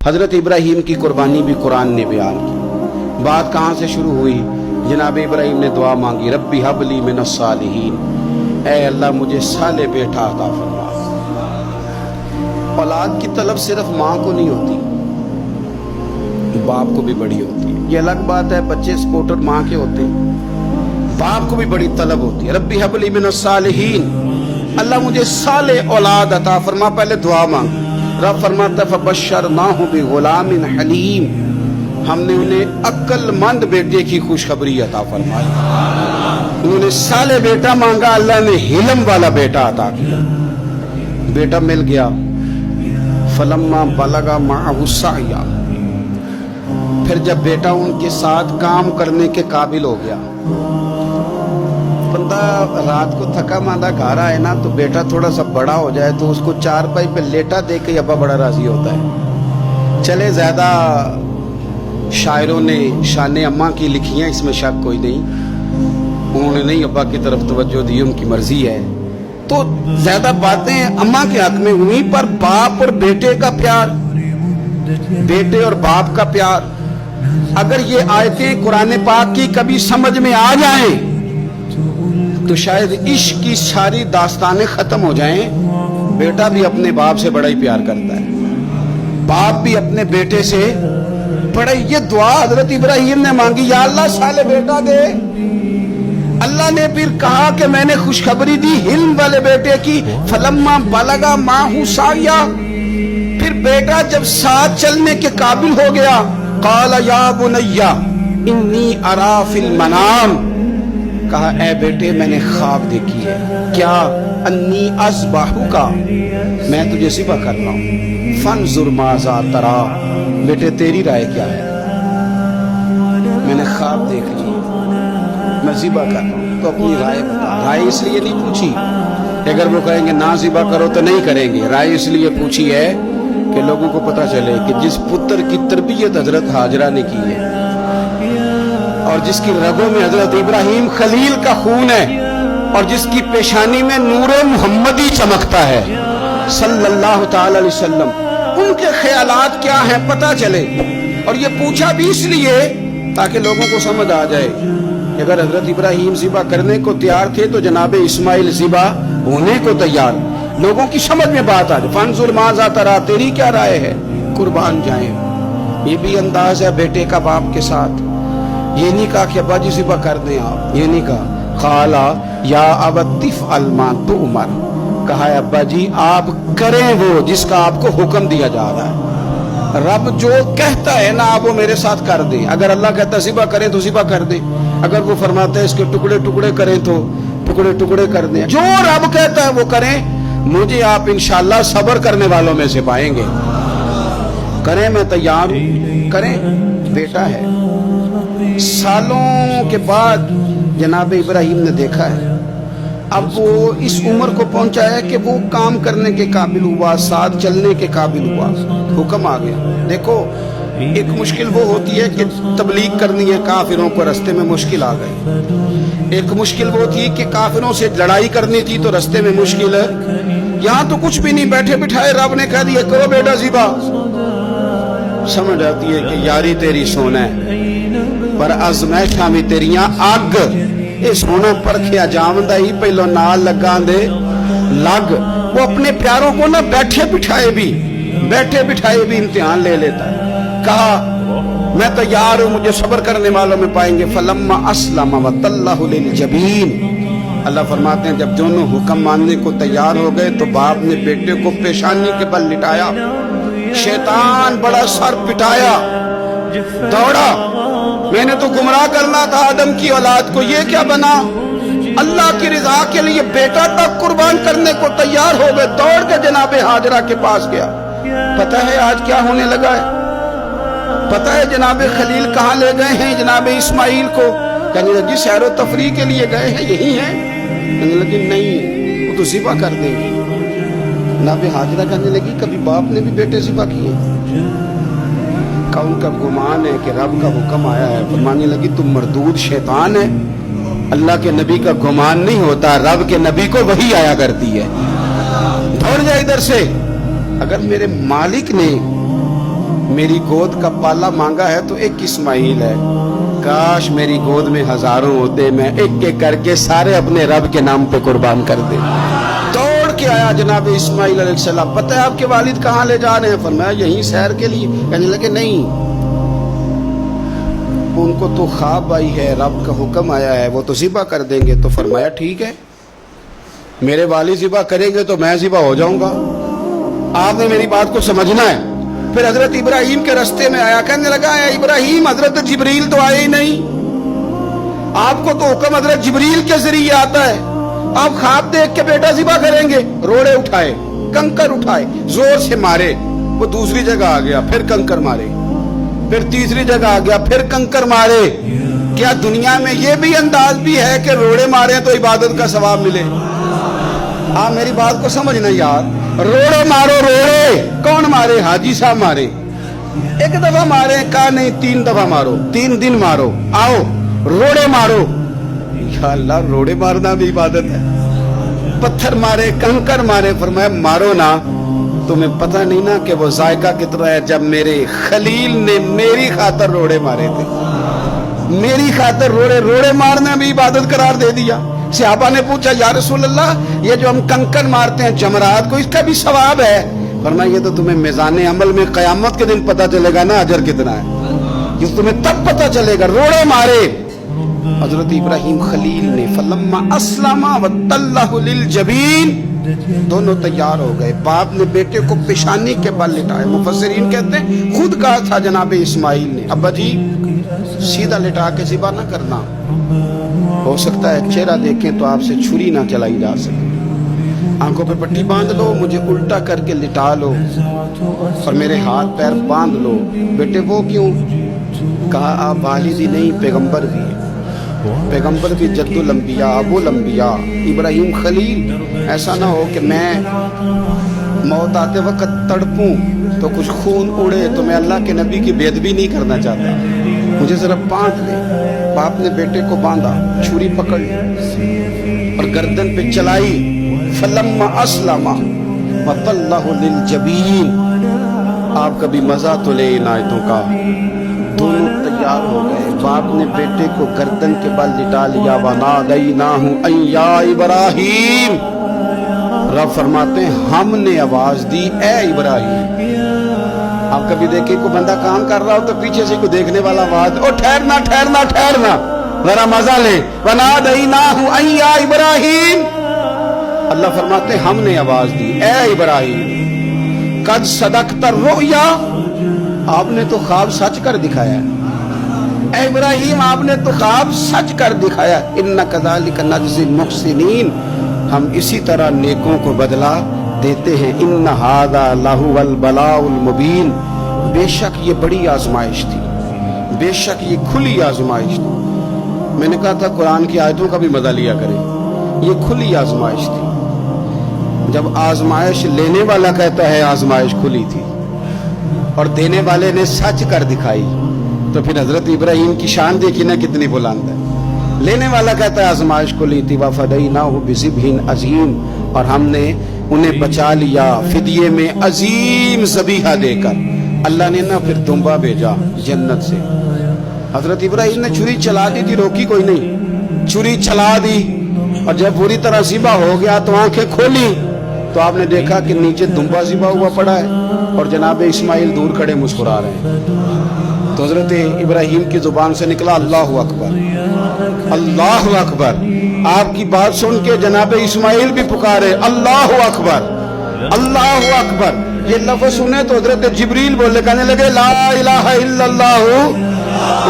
हज़रत इब्राहीम की कुर्बानी भी कुरान ने बयान की। बात कहाँ से शुरू हुई? जनाब इब्राहीम ने दुआ मांगी, रब्बी हबली मिनस सालिहीन, ऐ अल्लाह मुझे साले बेटा अता फरमा। औलाद की तलब सिर्फ माँ को नहीं होती, बाप को भी बड़ी होती है। ये अलग बात है बच्चे सपोर्टर माँ के होते हैं, बाप को भी बड़ी तलब होती है। रब्बी हबली मिनस सालिहीन, अल्लाह मुझे साले औलाद अता फरमा। पहले दुआ मांग। रब फरमाता फबश्शरनाहु बिगुलामिन हलीम, हमने उन्हें अक्लमंद बेटे की खुशखबरी अता फरमाई। उन्होंने साले बेटा मांगा, अल्लाह ने हिलम वाला बेटा अता किया। बेटा मिल गया। फलम्मा बलगा माअहु सअया, फिर जब बेटा उनके साथ काम करने के काबिल हो गया। बंदा रात को थका मांदा घर आए ना, तो बेटा थोड़ा सा बड़ा हो जाए तो उसको चारपाई पे लेटा देख के अब्बा बड़ा राजी होता है। चले ज्यादा शायरों ने शान अम्मा की लिखी हैं, इसमें शक कोई नहीं, उन्होंने नहीं अब्बा की तरफ तवज्जो दी, उनकी मर्जी है। तो ज्यादा बातें अम्मा के हक में हुई, पर बाप और बेटे का प्यार, बेटे और बाप का प्यार, अगर ये आयतें कुरान पाक की कभी समझ में आ जाएं तो शायद इश्क की सारी दास्तानें खत्म हो जाएं। बेटा भी अपने बाप से बड़ा ही प्यार करता है, बाप भी अपने बेटे से बड़ा। ये दुआ हजरत इब्राहीम ने मांगी, या अल्लाह साले बेटा दे। अल्लाह ने फिर कहा कि मैंने खुशखबरी दी हिल्म वाले बेटे की। फलम्मा बलगा माहू साया, फिर बेटा जब साथ चलने के काबिल हो गया, काला या बुनैया इन्नी अरा फिल मनाम, कहा ऐ बेटे मैंने ख्वाब देखी है। क्या? अन्नी अज़बाहु का, मैं तुझे ज़िबा कर रहा हूँ। फंजुर माज़ा तरा, बेटे तेरी राय क्या है? मैंने ख्वाब देख ली, मैं ज़िबा कर रहा हूँ, तो अपनी राय बता। राय इसलिए नहीं पूछी, अगर वो कहेंगे ना ज़िबा करो तो नहीं करेंगे। राय इसलिए पूछी है कि लोगों को पता चले कि जिस पुत्र की तरबियत हजरत हाजरा ने की है और जिसकी रगों में हजरत इब्राहीम खलील का खून है और जिसकी पेशानी में नूरे मुहम्मदी चमकता है सल्लल्लाहु ताला अलैहि वसल्लम, उनके ख्यालात क्या हैं पता चले। और ये पूछा भी इसलिए ताकि लोगों को समझ आ जाए कि अगर हजरत इब्राहीम ज़िबा करने को तैयार थे तो जनाब इस्माइल ज़िबा होने को तैयार। लोगों की समझ में बात आ जाए। फंजुर माज़ा तरा, तेरी क्या राय है? कुर्बान जाए। ये भी अंदाज है बेटे का बाप के साथ। ये नहीं कहा कि अब्बा जी ज़िबा कर दें आप, ये नहीं कहा। खाला या अबतिफ अलमा तो उमर, कहा है अब्बा जी आप करें वो जिसका आपको हुक्म दिया जा रहा है। रब जो कहता है ना आप वो मेरे साथ कर दें। अगर अल्लाह कहता है ज़िबा करें तो ज़िबा कर दें, अगर वो फरमाता है इसके टुकड़े टुकड़े करें तो टुकड़े टुकड़े कर दें। जो रब कहता है वो करें। मुझे आप इंशाअल्लाह सब्र करने वालों में से पाएंगे। करें, मैं तैयार हूं, करें। बेटा है। सालों के बाद जनाब इब्राहीम ने देखा है, अब वो इस उम्र को पहुंचा है कि वो काम करने के काबिल हुआ, साथ चलने के काबिल हुआ। हुक्म आ गया। देखो एक मुश्किल वो होती है कि तबलीग करनी है, काफिरों को रास्ते में मुश्किल आ गई। एक मुश्किल वो थी कि काफिरों से लड़ाई करनी थी तो रास्ते में मुश्किल है। यहाँ तो कुछ भी नहीं, बैठे बिठाए रब ने कह दिया करो बेटा ज़िबा। समझ आती है कि यारी तेरी सोना है पर अज़मैशां भी तेरियां अग। ये सोना परखिया जामदा ही पहलो नाल लगा दे लग। वो अपने प्यारों को ना बैठे बिठाए भी इम्तिहान ले लेता है। कहा मैं तैयार हूं, मुझे सब्र करने वालों में पाएंगे। फलम्मा अस्लमा वतल्लहु लिल जबीन, अल्लाह फरमाते हैं जब दोनों हुक्म मानने को तैयार हो गए तो बाप ने बेटे को पेशानी के बल लिटाया। शैतान बड़ा सर पिटाया, दौड़ा। मैंने तो गुमराह करना था आदम की औलाद को, ये क्या बना? अल्लाह की रिजा के लिए बेटा तक कुर्बान करने को तैयार हो गए। दौड़ के जनाब हाजरा के पास गया। पता है आज क्या होने लगा है? पता है जनाब खलील कहाँ ले गए हैं जनाब इस्माइल को? कहने लगी सैरो तफरी के लिए गए हैं, यही है। कहने लगी नहीं, वो तो ज़िबा कर देंगे। जनाब हाजरा कहने लगी कभी बाप ने भी बेटे ज़िबा किए? का उनका गुमान है कि रब का हुक्म आया है। फरमाने लगी तुम मरदूद शैतान है, अल्लाह के नबी का गुमान नहीं होता, रब के नबी को वही आया करती है। दौड़ जाए इधर से। अगर मेरे मालिक ने میری گود کا پالا مانگا ہے تو ایک اسماعیل ہے، کاش میری گود میں ہزاروں ہوتے، میں ایک ایک کر کے سارے اپنے رب کے نام پہ قربان کر دے۔ دوڑ کے آیا جناب اسماعیل علیہ السلام، پتہ ہے آپ کے والد کہاں لے جا رہے ہیں؟ فرمایا یہیں سیر کے لیے۔ کہنے لگے نہیں، ان کو تو خواب آئی ہے، رب کا حکم آیا ہے، وہ تو ذبح کر دیں گے۔ تو فرمایا ٹھیک ہے، میرے والد ذبح کریں گے تو میں ذبح ہو جاؤں گا، آپ نے میری بات کو سمجھنا ہے۔ پھر حضرت ابراہیم کے رستے میں آیا، کہنے لگا اے ابراہیم، حضرت جبریل تو آئے ہی نہیں، آپ کو تو حکم حضرت جبریل کے ذریعے آتا ہے، آپ خواب دیکھ کے بیٹا ذبح کریں گے؟ روڑے اٹھائے، کنکر اٹھائے، زور سے مارے، وہ دوسری جگہ آ گیا، پھر کنکر مارے، پھر تیسری جگہ آ گیا، پھر کنکر مارے۔ کیا دنیا میں یہ بھی انداز بھی ہے کہ روڑے مارے تو عبادت کا ثواب ملے؟ آپ میری بات کو سمجھنا یار، روڑے مارو، روڑے کون مارے؟ حاجی صاحب مارے، ایک دفعہ مارے، کہا نہیں 3 دفعہ مارو، 3 دن مارو، آؤ روڑے مارو۔ یا اللہ، روڑے مارنا بھی عبادت ہے؟ پتھر مارے، کنکر مارے، فرمایا مارو نا، تمہیں پتہ نہیں نا کہ وہ ذائقہ کتنا ہے جب میرے خلیل نے میری خاطر روڑے مارے تھے، میری خاطر روڑے مارنا بھی عبادت قرار دے دیا۔ صحابہ نے پوچھا یا رسول اللہ، یہ جو ہم کنکر مارتے ہیں جمرات کو، اس کا بھی ثواب ہے؟ فرمایا یہ تو تمہیں میزان عمل میں قیامت کے دن پتہ چلے گا نا اجر کتنا ہے، یہ تمہیں تب پتہ چلے گا۔ روڑے مارے حضرت ابراہیم خلیل نے، فلما اسلم وتلہ للجبین، دونوں تیار ہو گئے، باپ نے بیٹے کو پیشانی کے بل لٹائے۔ مفسرین کہتے ہیں خود کہا تھا جناب اسماعیل نے، ابا جی سیدھا لٹا کے ذبح نہ کرنا، ہو سکتا ہے چہرہ دیکھیں تو آپ سے چھری نہ چلائی جا سکے، آنکھوں پہ پٹی باندھ لو، مجھے الٹا کر کے لٹا لو اور میرے ہاتھ پیر باندھ لو۔ بیٹے وہ کیوں؟ کہا آپ والد ہی نہیں، پیغمبر بھی، پیغمبر بھی جد الانبیاء، ابو الانبیاء ابراہیم خلیل، ایسا نہ ہو کہ میں موت آتے وقت تڑپوں تو کچھ خون اڑے تو میں اللہ کے نبی کی بے ادبی نہیں کرنا چاہتا، مجھے ذرا باندھ لے۔ باپ نے بیٹے کو باندھا، چھری پکڑ لی اور گردن پہ چلائی، فلما اسلم وتلہ للجبین۔ آپ کبھی مزہ تو لے ان آیتوں کا۔ دونوں تیار ہو گئے، باپ نے بیٹے کو گردن کے بل لٹا لیا، وَنَادَيْنَاهُ أَن يَا إِبْرَاهِيمُ، رب فرماتے ہیں ہم نے آواز دی اے ابراہیم۔ آپ کبھی دیکھیں کوئی بندہ کام کر رہا ہو تو پیچھے سے کوئی دیکھنے والا آواز، او ٹھہرنا ٹھہرنا ٹھہرنا، ذرا مزہ لے، وَنَادَيْنَاهُ أَن يَا إِبْرَاهِيمُ، اللہ فرماتے ہیں ہم نے آواز دی اے ابراہیم، قد صدقت الرؤیا، آپ نے تو خواب سچ کر دکھایا ہے، اے ابراہیم آپ نے تو خواب سچ کر دکھایا، اِنَّا كَذَلِكَ نَجْزِي الْمُحْسِنِينَ، ہم اسی طرح نیکوں کو بدلہ دیتے ہیں، اِنَّ هَذَا لَهُوَ الْبَلَاءُ الْمُبِينُ، بے شک یہ بڑی آزمائش تھی، بے شک یہ کھلی آزمائش تھی۔ میں نے کہا تھا قرآن کی آیتوں کا بھی مزہ لیا کریں، یہ کھلی آزمائش تھی۔ جب آزمائش لینے والا کہتا ہے آزمائش کھلی تھی اور دینے والے نے سچ کر دکھائی، تو پھر حضرت ابراہیم کی شان دیکھی نا کتنی بلند ہے۔ لینے والا کہتا ہے آزمائش کھلی تھی، وَفَدَيْنَاهُ بِذِبْحٍ عَظِيمٍ، اور ہم نے انہیں بچا لیا فدیے میں عظیم ذبیحہ دے کر۔ اللہ نے نا پھر دمبا بھیجا جنت سے، حضرت ابراہیم نے چھری چلا دی تھی، روکی کوئی نہیں، چھری چلا دی، اور جب پوری طرح ذبح ہو گیا تو آنکھیں کھولی تو آپ نے دیکھا کہ نیچے دمبا ذبح ہوا پڑا ہے اور جناب اسماعیل دور کھڑے مسکرا رہے ہیں۔ تو حضرت ابراہیم کی زبان سے نکلا اللہ اکبر، اللہ اکبر۔ آپ کی بات سن کے جناب اسماعیل بھی پکارے اللہ اکبر، اللہ اکبر۔ یہ لفظ سنے تو حضرت جبریل بولے، کہنے لگے لا الہ الا اللہ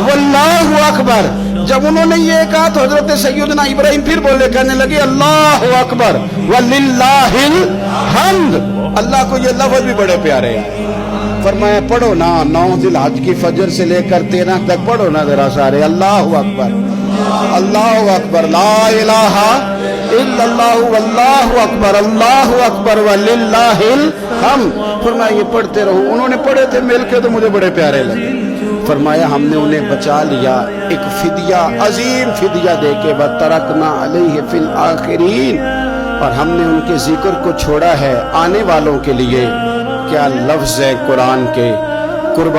واللہ اکبر۔ جب انہوں نے یہ کہا تو حضرت سیدنا ابراہیم پھر بولے، کہنے لگے اللہ اکبر وللہ الحمد۔ اللہ کو یہ لفظ بھی بڑے پیارے ہیں۔ فرمایا پڑھو نا، 9 ذی الحج کی فجر سے لے کر 13 تک پڑھو نا ذرا سارے، اللہ اکبر، اللہ اکبر، لا الہ الا اللہ واللہ اکبر، اللہ اکبر وللہ الحمد۔ فرمایا یہ پڑھتے رہو۔ انہوں نے پڑھے تھے مل کے تو مجھے بڑے پیارے لگے۔ فرمایا ہم نے انہیں بچا لیا ایک فدیہ، عظیم فدیہ دے کے، وَتَرَكْنَا عَلَيْهِ فِي الْآخِرِينَ، اور ہم نے ان کے ذکر کو چھوڑا ہے آنے والوں کے لیے۔ کیا لفظ ہے قرآن کے، कुर्बान